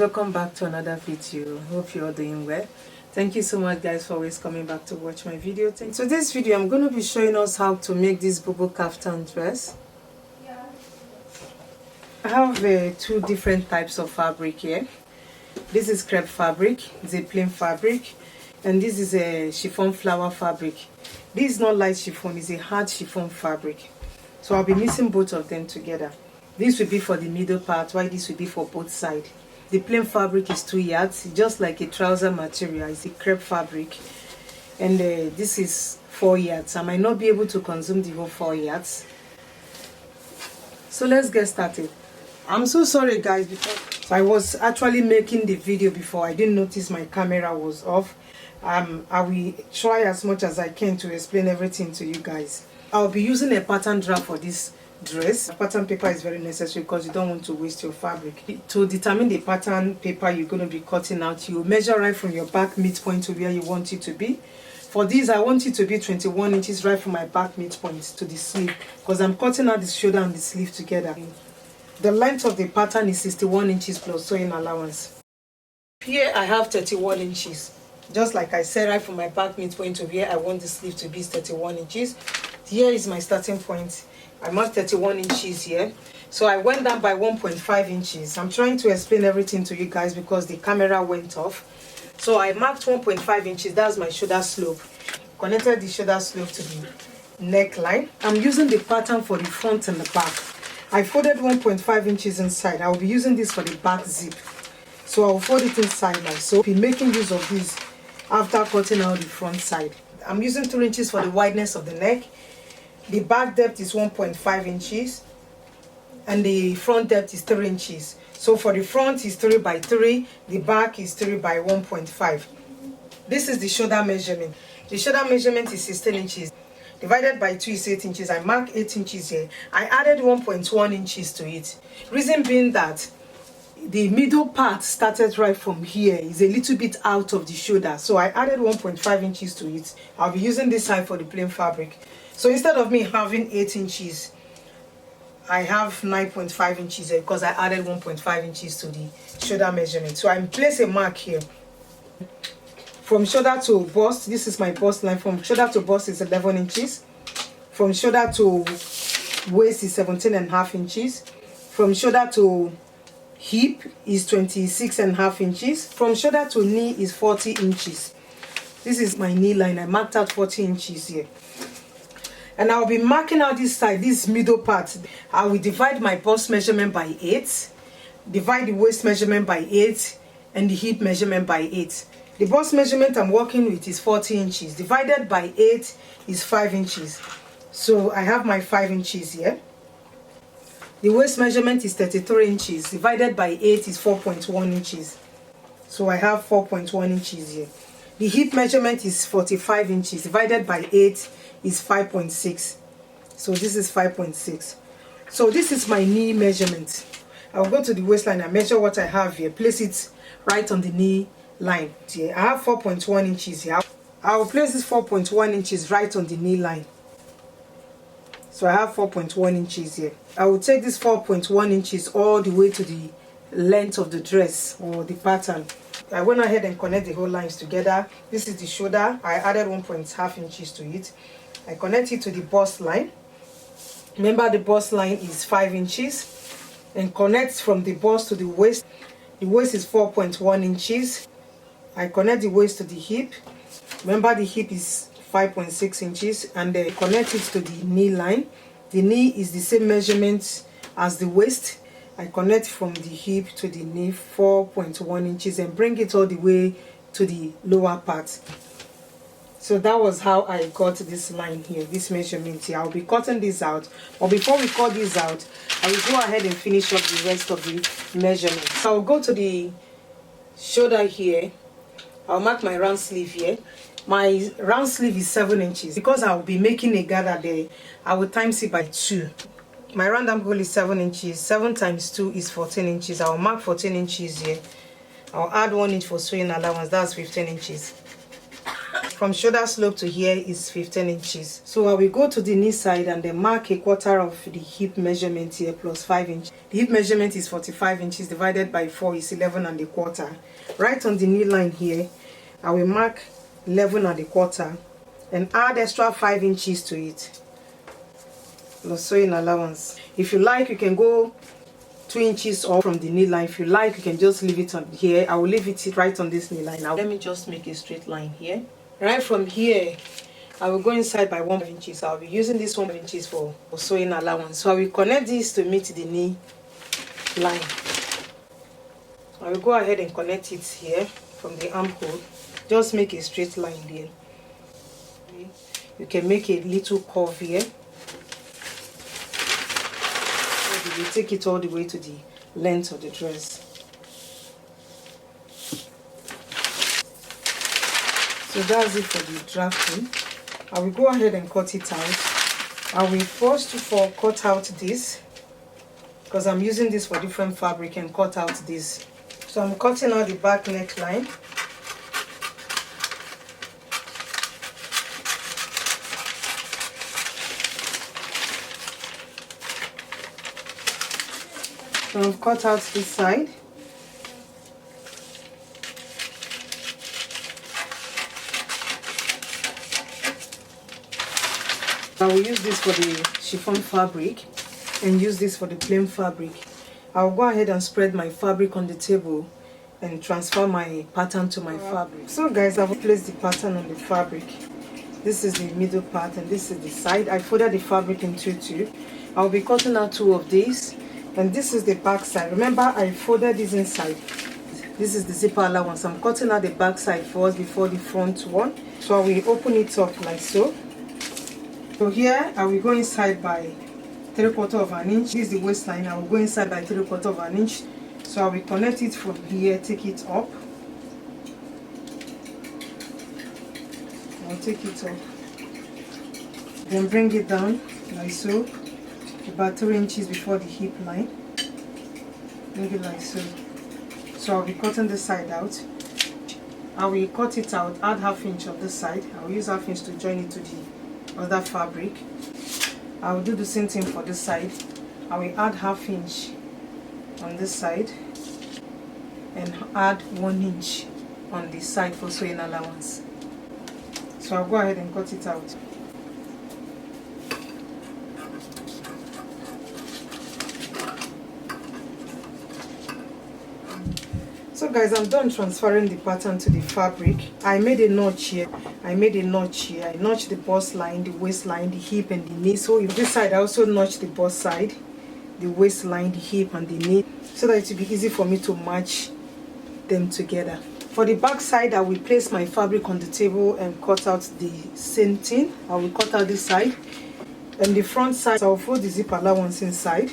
welcome back to another video. Hope you're doing well. Thank you so much guys for always coming back to watch my video. So this video I'm going to be showing us how to make this BuBU kaftan dress. I have two different types of fabric here. This is crepe fabric, it's a plain fabric, and this is a chiffon flower fabric. This is not light chiffon, it's a hard chiffon fabric. So I'll be mixing both of them together. This will be for the middle part, while this will be for both sides. The plain fabric is 2 yards, just like a trouser material. It's a crepe fabric, and this is 4 yards. I might not be able to consume the whole 4 yards. So let's get started. I'm so sorry guys, because I was actually making the video before. I didn't notice my camera was off. I will try as much as I can to explain everything to you guys. I'll be using a pattern draft for this dress. A pattern paper is very necessary because you don't want to waste your fabric. To determine the pattern paper you're going to be cutting out, you measure right from your back midpoint to where you want it to be. For this, I want it to be 21 inches right from my back midpoint to the sleeve, because I'm cutting out the shoulder and the sleeve together. The length of the pattern is 61 inches plus sewing allowance. Here I have 31 inches. Just like I said, right from my back midpoint to where I want the sleeve to be is 31 inches. Here is my starting point. I marked 31 inches here. So I went down by 1.5 inches. I'm trying to explain everything to you guys because the camera went off. So I marked 1.5 inches. That's my shoulder slope. Connected the shoulder slope to the neckline. I'm using the pattern for the front and the back. I folded 1.5 inches inside. I will be using this for the back zip. So I'll fold it inside like so. I'll be making use of this after cutting out the front side. I'm using 3 inches for the wideness of the neck. The back depth is 1.5 inches and the front depth is 3 inches. So for the front is 3 by 3, the back is 3 by 1.5. This is the shoulder measurement. The shoulder measurement is 16 inches. Divided by 2 is 8 inches. I marked 8 inches here. I added 1.1 inches to it. Reason being that the middle part started right from here. Is a little bit out of the shoulder. So I added 1.5 inches to it. I'll be using this side for the plain fabric. So instead of me having 8 inches, I have 9.5 inches here because I added 1.5 inches to the shoulder measurement. So I place a mark here. From shoulder to bust, this is my bust line. From shoulder to bust is 11 inches. From shoulder to waist is 17.5 inches. From shoulder to hip is 26.5 inches. From shoulder to knee is 40 inches. This is my knee line. I marked out 40 inches here. And I'll be marking out this side, this middle part. I will divide my bust measurement by 8, divide the waist measurement by 8, and the hip measurement by 8. The bust measurement I'm working with is 40 inches. Divided by 8 is 5 inches. So I have my 5 inches here. The waist measurement is 33 inches. Divided by 8 is 4.1 inches. So I have 4.1 inches here. The hip measurement is 45 inches. Divided by 8 is 5.6. So this is 5.6. So this is my knee measurement. I'll go to the waistline and measure what I have here. Place it right on the knee line. Here I have 4.1 inches here. I will place this 4.1 inches right on the knee line. So I have 4.1 inches here. I will take this 4.1 inches all the way to the length of the dress or the pattern. I went ahead and connect the whole lines together. This is the shoulder. I added 1.5 inches to it. I connect it to the bust line. Remember the bust line is 5 inches. And connect from the bust to the waist. The waist is 4.1 inches. I connect the waist to the hip. Remember the hip is 5.6 inches. And then connect it to the knee line. The knee is the same measurement as the waist. I connect from the hip to the knee 4.1 inches and bring it all the way to the lower part. So that was how I got this line here, this measurement here. I'll be cutting this out. But before we cut this out, I will go ahead and finish up the rest of the measurement. So I'll go to the shoulder here. I'll mark my round sleeve here. My round sleeve is 7 inches. Because I'll be making a gather there, I will times it by 2. My round armhole is 7 inches. 7 times 2 is 14 inches. I'll mark 14 inches here. I'll add 1 inch for sewing allowance. That's 15 inches. from shoulder slope to here is 15 inches. So I will go to the knee side and then mark a quarter of the hip measurement here plus 5 inches. The hip measurement is 45 inches divided by 4 is 11 and a quarter. Right on the knee line here, I will mark 11 and a quarter and add extra 5 inches to it. Plus sewing allowance. If you like, you can go 2 inches off from the knee line. If you like, you can just leave it on here. I will leave it right on this knee line. Now let me just make a straight line here. Right from here, I will go inside by 1 inches. I'll be using this 1 inches for sewing allowance. So I will connect this to meet the knee line. I will go ahead and connect it here from the armhole. Just make a straight line there. You can make a little curve here. You take it all the way to the length of the dress. So that's it for the drafting. I will go ahead and cut it out. I will first of all cut out this because I'm using this for different fabric, and cut out this. So I'm cutting out the back neckline. So I've cut out this side. I will use this for the chiffon fabric and use this for the plain fabric. I'll go ahead and spread my fabric on the table and transfer my pattern to my fabric. So guys, I've placed the pattern on the fabric. This is the middle part and this is the side. I folded the fabric into two. I'll be cutting out 2 of these. And this is the back side. Remember, I folded this inside. This is the zipper allowance. I'm cutting out the back side first before the front one. So I will open it up like so. So here I will go inside by 3/4 of an inch. This is the waistline. I will go inside by 3/4 of an inch. So I will connect it from here, take it up. I'll take it up. Then bring it down like so. About 3 inches before the hip line. Bring it like so. So I'll be cutting this side out. I will cut it out, add 1/2 inch of this side. I will use 1/2 inch to join it to the other fabric. I will do the same thing for this side. I will add 1/2 inch on this side and add 1 inch on the side for sewing allowance. So I'll go ahead and cut it out. So guys, I'm done transferring the pattern to the fabric. I made a notch here. I notched the bust line, the waistline, the hip and the knee. So if this side, I also notched the bust side, the waistline, the hip and the knee, so that it will be easy for me to match them together. For the back side, I will place my fabric on the table and cut out the same thing. I will cut out this side. And the front side, I will fold the zip allowance inside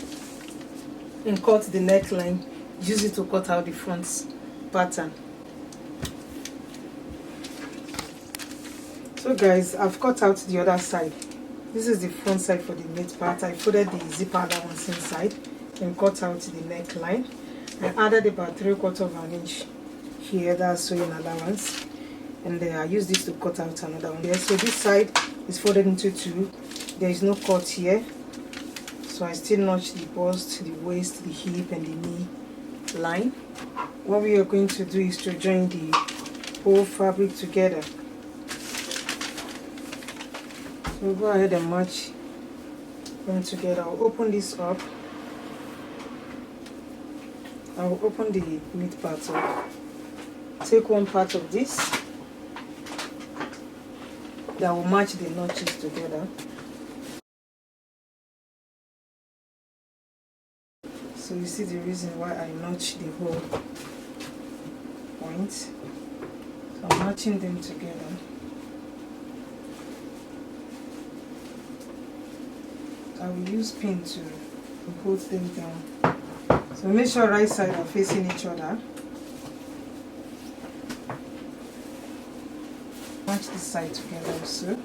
and cut the neckline. Use it to cut out the front pattern. So guys, I've cut out the other side. This is the front side for the mid part. I folded the zipper allowance inside and cut out the neckline. I added about 3/4 of an inch here, that's sewing allowance, and then I use this to cut out another one there. So this side is folded into 2. There is no cut here, so I still notch the bust, the waist, the hip and the knee line. What we are going to do is to join the whole fabric together. So go ahead and match them together. I'll open this up. I will open the mid part up. Take one part of this that will match the notches together. So you see the reason why I notch the whole point. So I'm matching them together. I will use pin to hold them down. So make sure right side are facing each other. Match this side together also.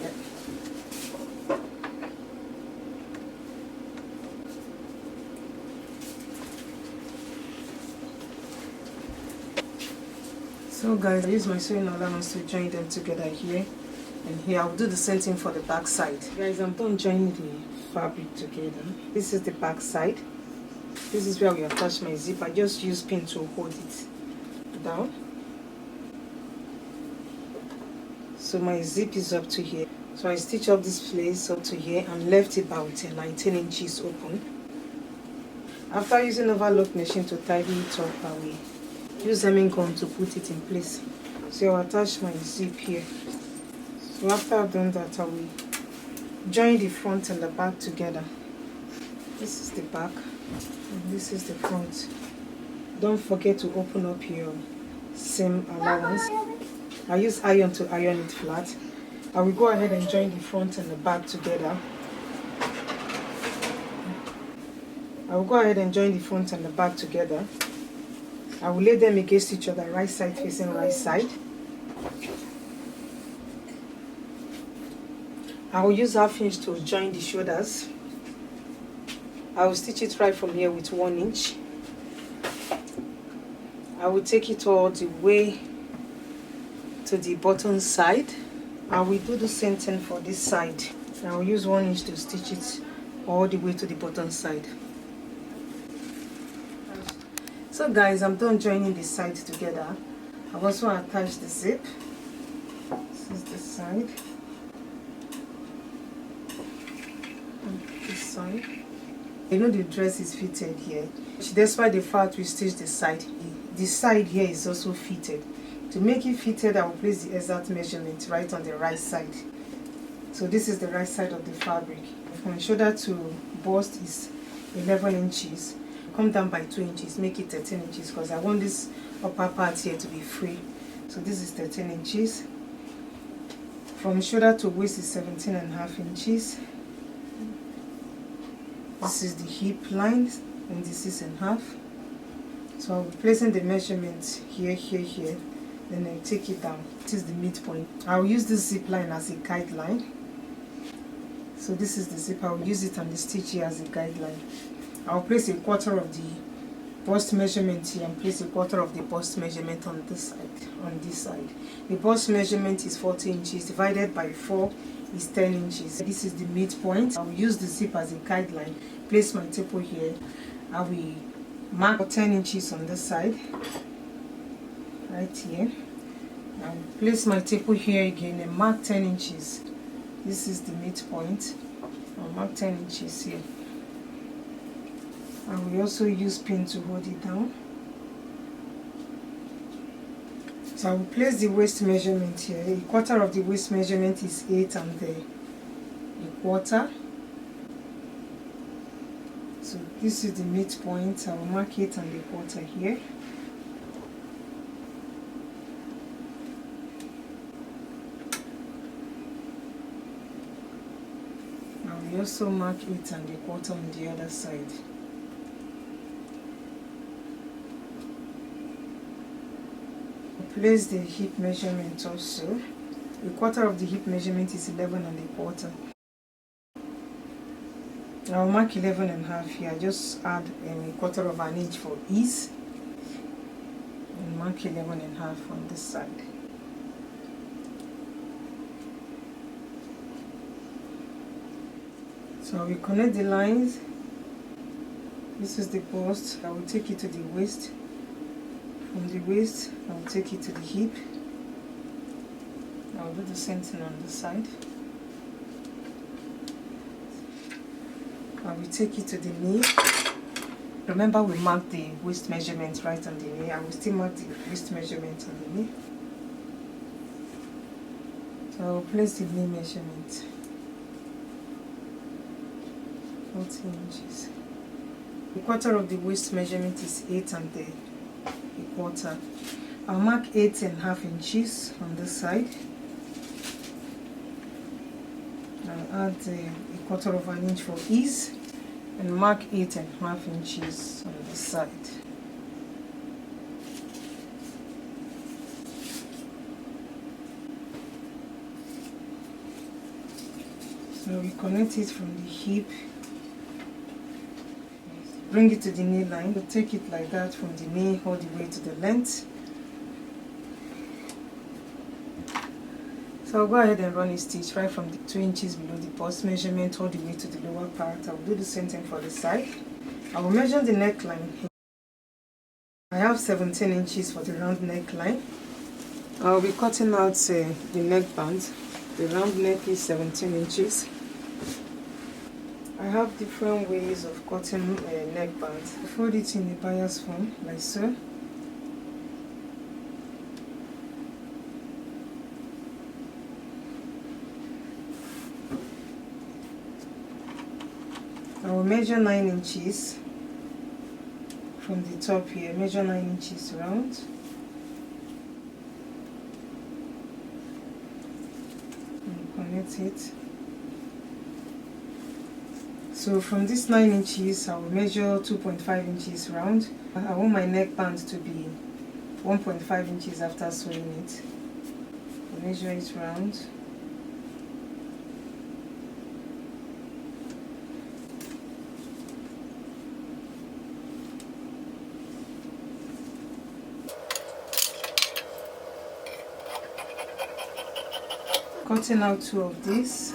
Yeah. So guys, I use my sewing allowance to join them together here and here. I'll do the same thing for the back side. Guys, I'm done joining the fabric together. This is the back side. This is where we attach my zip. I just use pin to hold it down. So my zip is up to here. So I stitch up this place up to here and left about 19 inches open. After using overlock machine to tidy it up, I will use hemming gun to put it in place. So I'll attach my zip here. So after I've done that, I will join the front and the back together. This is the back and this is the front. Don't forget to open up your seam allowance. I use iron to iron it flat. I will go ahead and join the front and the back together. I will go ahead and join the front and the back together. I will lay them against each other, right side facing right side. I will use half inch to join the shoulders. I will stitch it right from here with 1 inch. I will take it all the way to the bottom side. I will do the same thing for this side. I will use 1 inch to stitch it all the way to the bottom side. So guys, I'm done joining the sides together. I've also attached the zip. This is the side. And this side. You know the dress is fitted here. Despite the fact we stitched the side here is also fitted. To make it fitted, I will place the exact measurement right on the right side. So this is the right side of the fabric. From shoulder to bust is 11 inches. Come down by 2 inches, make it 13 inches because I want this upper part here to be free. So this is 13 inches. From shoulder to waist is 17.5 inches. This is the hip line and this is in half. So I'll be placing the measurement here, here, here. Then I take it down. This is the midpoint. I'll use this zip line as a guideline. So this is the zip. I'll use it on the stitch here as a guideline. I'll place a quarter of the bust measurement here and place a quarter of the bust measurement on this side. The bust measurement is 40 inches divided by 4 is 10 inches. This is the midpoint. I will use the zip as a guideline. Place my taper here. I will mark 10 inches on this side. Right here. I will place my taper here again and mark 10 inches. This is the midpoint. I'll mark 10 inches here. I will also use pin to hold it down. So I will place the waist measurement here. A quarter of the waist measurement is 8 and a quarter. So this is the midpoint. I will mark 8 and a quarter here. I will also mark 8 and a quarter on the other side. Place the hip measurement also. A quarter of the hip measurement is 11 and a quarter. I'll mark 11.5 here. Just add a quarter of an inch for ease. And mark 11.5 on this side. So we connect the lines. This is the bust. I will take it to the waist. From the waist, I will take it to the hip. I will do the same thing on this side. I will take it to the knee. Remember we marked the waist measurement right on the knee. I will still mark the waist measurement on the knee. So I will place the knee measurement. 40 inches. A quarter of the waist measurement is 8 and a quarter. I'll mark 8.5 inches on this side. I'll add a quarter of an inch for ease and mark 8.5 inches on this side. So we connect it from the hip. Bring it to the knee line. We'll take it like that from the knee all the way to the length. So I'll go ahead and run a stitch right from the 2 inches below the bust measurement all the way to the lower part. I'll do the same thing for the side. I will measure the neckline. I have 17 inches for the round neckline. I'll be cutting out the neckband. The round neck is 17 inches. I have different ways of cutting neckbands. I fold it in the bias form like so. I will measure 9 inches from the top here. Measure 9 inches round. And connect it. So from this 9 inches, I will measure 2.5 inches round. I want my neckband to be 1.5 inches after sewing it. I'll measure it round. Cutting out 2 of these.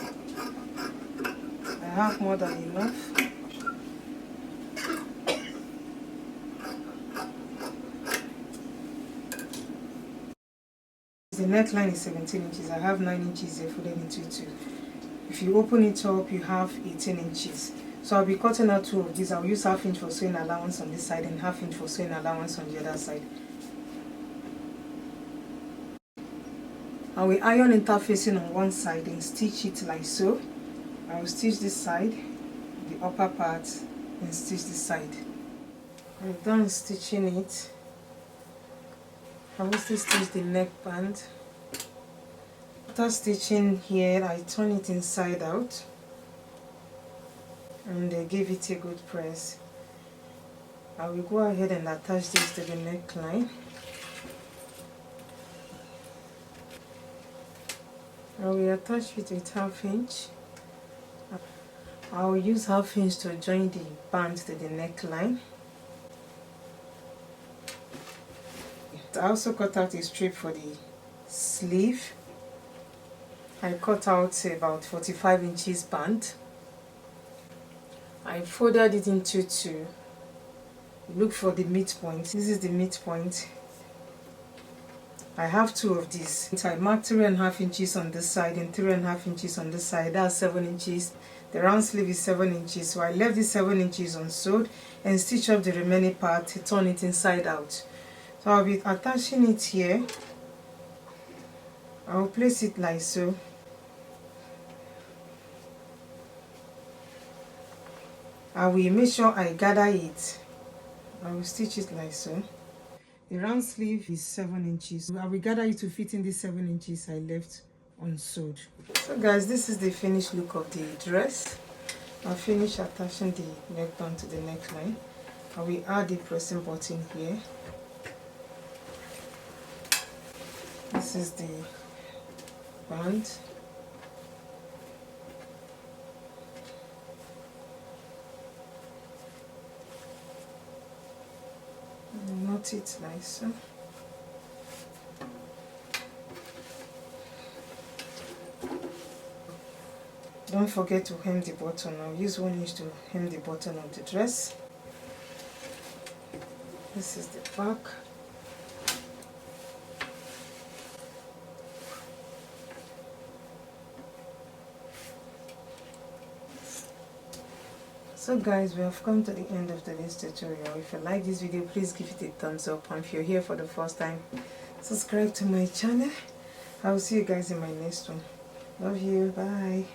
I have more than enough. The neckline is 17 inches. I have 9 inches here folded into 2. If you open it up, you have 18 inches. So I'll be cutting out 2 of these. I'll use ½ inch for sewing allowance on this side and ½ inch for sewing allowance on the other side. I will iron interfacing on one side and stitch it like so. I will stitch this side, the upper part, and stitch this side. I'm done stitching it. I will still stitch the neckband. After stitching here, I turn it inside out and give it a good press. I will go ahead and attach this to the neckline. I will attach it with ½ inch. I will use ½ inch to join the band to the neckline. I also cut out a strip for the sleeve. I cut out about 45 inches band. I folded it into 2. Look for the midpoint. This is the midpoint. I have 2 of these. So I marked 3.5 inches on this side and 3.5 inches on this side. That's 7 inches. The round sleeve is 7 inches. So I left the 7 inches unsewed and stitch up the remaining part to turn it inside out. So I'll be attaching it here. I will place it like so. I will make sure I gather it. I will stitch it like so. The round sleeve is 7 inches. I will gather it to fit in the 7 inches I left unsewed. So guys, this is the finished look of the dress. I'll finish attaching the neckband to the neckline. I will add the pressing button here. This is the band. Knot it like so. Don't forget to hem the button. I'll use 1 inch to hem the button of the dress. This is the back. So guys, we have come to the end of today's tutorial. If you like this video, please give it a thumbs up, and if you're here for the first time, subscribe to my channel. I will see you guys in my next one. Love you. Bye.